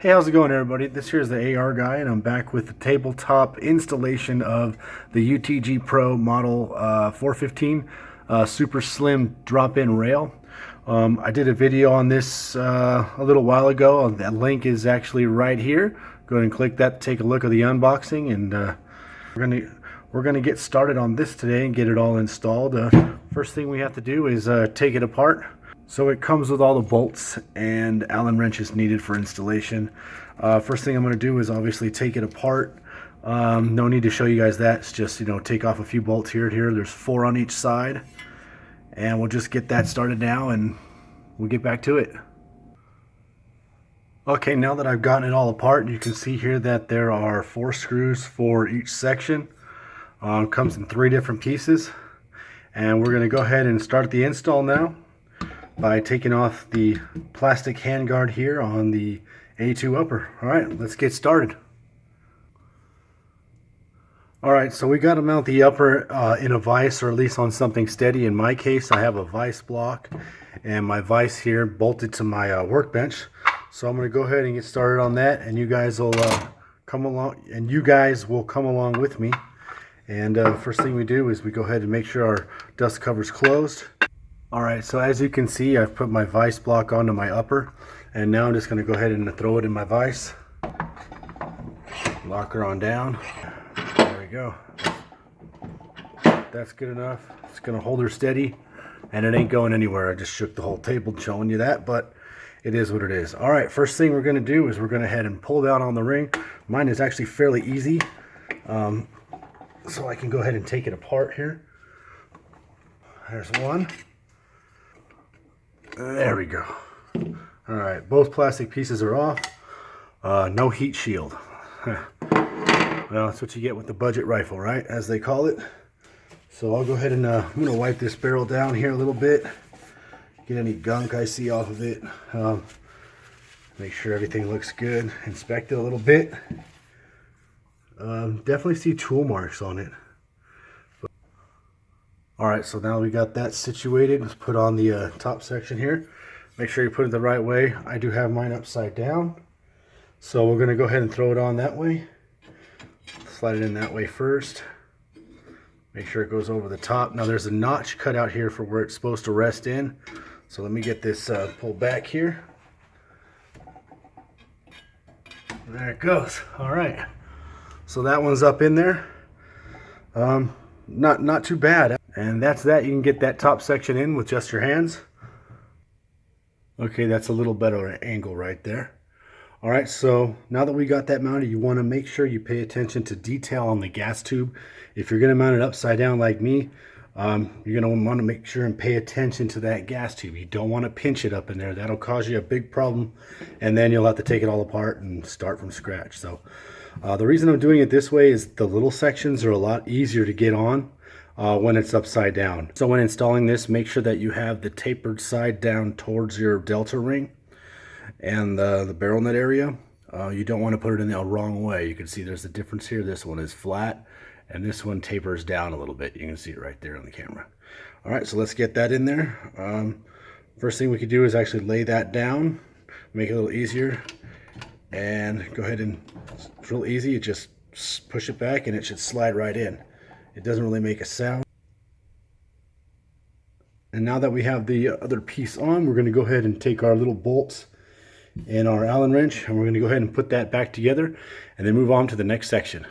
Hey, how's it going, everybody? This here is the AR guy, and I'm back with the tabletop installation of the UTG Pro model 415 super slim drop-in rail. I did a video on this a little while ago. That link is actually right here. Go ahead and click that to take a look at the unboxing, and we're gonna get started on this today and get it all installed. First thing we have to do is take it apart. So it comes with all the bolts and Allen wrenches needed for installation. First thing I'm going to do is obviously take it apart. No need to show you guys that. It's just, take off a few bolts here and here. There's 4 on each side. And we'll just get that started now and we'll get back to it. Okay, now that I've gotten it all apart, you can see here that there are 4 screws for each section. It comes in 3 different pieces. And we're going to go ahead and start the install now by taking off the plastic handguard here on the A2 Upper. Alright, let's get started. Alright, so we got to mount the upper in a vise, or at least on something steady. In my case, I have a vise block and my vise here bolted to my workbench. So I'm going to go ahead and get started on that, and you guys will come along with me. And first thing we do is we go ahead and make sure our dust cover's closed. Alright, so as you can see, I've put my vise block onto my upper, and now I'm just going to go ahead and throw it in my vise. Lock her on down. There we go. That's good enough. It's going to hold her steady, and it ain't going anywhere. I just shook the whole table showing you that, but it is what it is. Alright, first thing we're going to do is we're going to head and pull down on the ring. Mine is actually fairly easy, so I can go ahead and take it apart here. There's one. There we go. Alright, both plastic pieces are off. No heat shield. Well, that's what you get with the budget rifle, right? As they call it. So I'll go ahead and I'm going to wipe this barrel down here a little bit. Get any gunk I see off of it. Make sure everything looks good. Inspect it a little bit. Definitely see tool marks on it. Alright, so now we got that situated. Let's put on the top section here. Make sure you put it the right way. I do have mine upside down. So we're going to go ahead and throw it on that way. Slide it in that way first. Make sure it goes over the top. Now there's a notch cut out here for where it's supposed to rest in. So let me get this pulled back here. There it goes. Alright. So that one's up in there. Not too bad. And that's that. You can get that top section in with just your hands. Okay, that's a little better angle right there. Alright, so now that we got that mounted, you want to make sure you pay attention to detail on the gas tube. If you're going to mount it upside down like me, you're going to want to make sure and pay attention to that gas tube. You don't want to pinch it up in there. That'll cause you a big problem, and then you'll have to take it all apart and start from scratch. So the reason I'm doing it this way is the little sections are a lot easier to get on when it's upside down. So when installing this, make sure that you have the tapered side down towards your delta ring and the barrel nut area. You don't want to put it in the wrong way. You can see there's a difference here. This one is flat and this one tapers down a little bit. You can see it right there on the camera. Alright, so let's get that in there. First thing we could do is actually lay that down, make it a little easier, and go ahead and, it's real easy. You just push it back and it should slide right in. It doesn't really make a sound. And now that we have the other piece on, we're going to go ahead and take our little bolts and our Allen wrench, and we're going to go ahead and put that back together and then move on to the next section.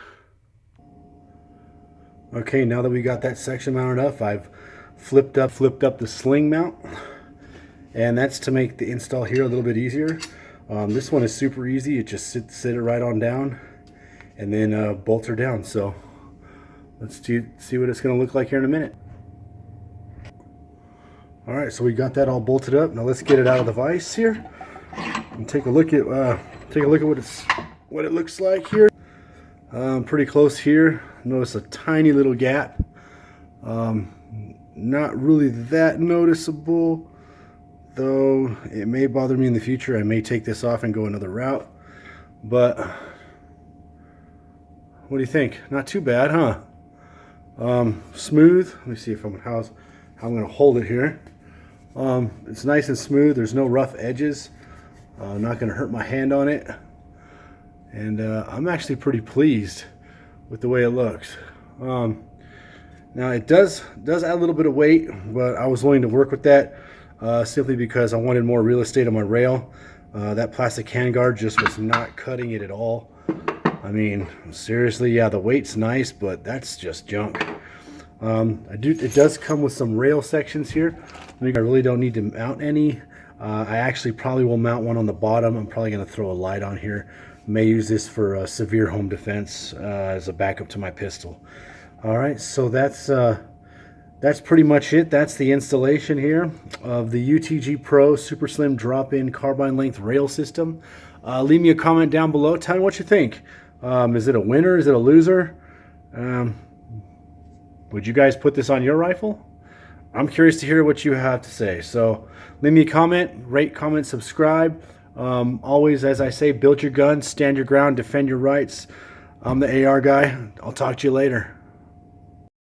Okay, now that we got that section mounted up, I've flipped up the sling mount, and that's to make the install here a little bit easier. This one is super easy. It just sit it right on down and then bolts her down. So let's see what it's going to look like here in a minute. Alright, so we got that all bolted up. Now let's get it out of the vise here and take a look at what it looks like here. Pretty close here. Notice a tiny little gap. Not really that noticeable, though it may bother me in the future. I may take this off and go another route. But what do you think? Not too bad, huh? Smooth. Let me see if how I'm going to hold it here. It's nice and smooth. There's no rough edges. Not going to hurt my hand on it. and I'm actually pretty pleased with the way it looks. Now it does add a little bit of weight, but I was willing to work with that simply because I wanted more real estate on my rail. That plastic handguard just was not cutting it at all. I mean, seriously, yeah, the weight's nice, but that's just junk. It does come with some rail sections here. I really don't need to mount any. I actually probably will mount one on the bottom. I'm probably going to throw a light on here. May use this for severe home defense as a backup to my pistol. All right, so that's pretty much it. That's the installation here of the UTG Pro Super Slim Drop-In Carbine Length Rail System. Leave me a comment down below. Tell me what you think. Is it a winner? Is it a loser? Would you guys put this on your rifle? I'm curious to hear what you have to say. So leave me a comment, rate, comment, subscribe. Always, as I say, build your gun, stand your ground, defend your rights. I'm the AR guy. I'll talk to you later.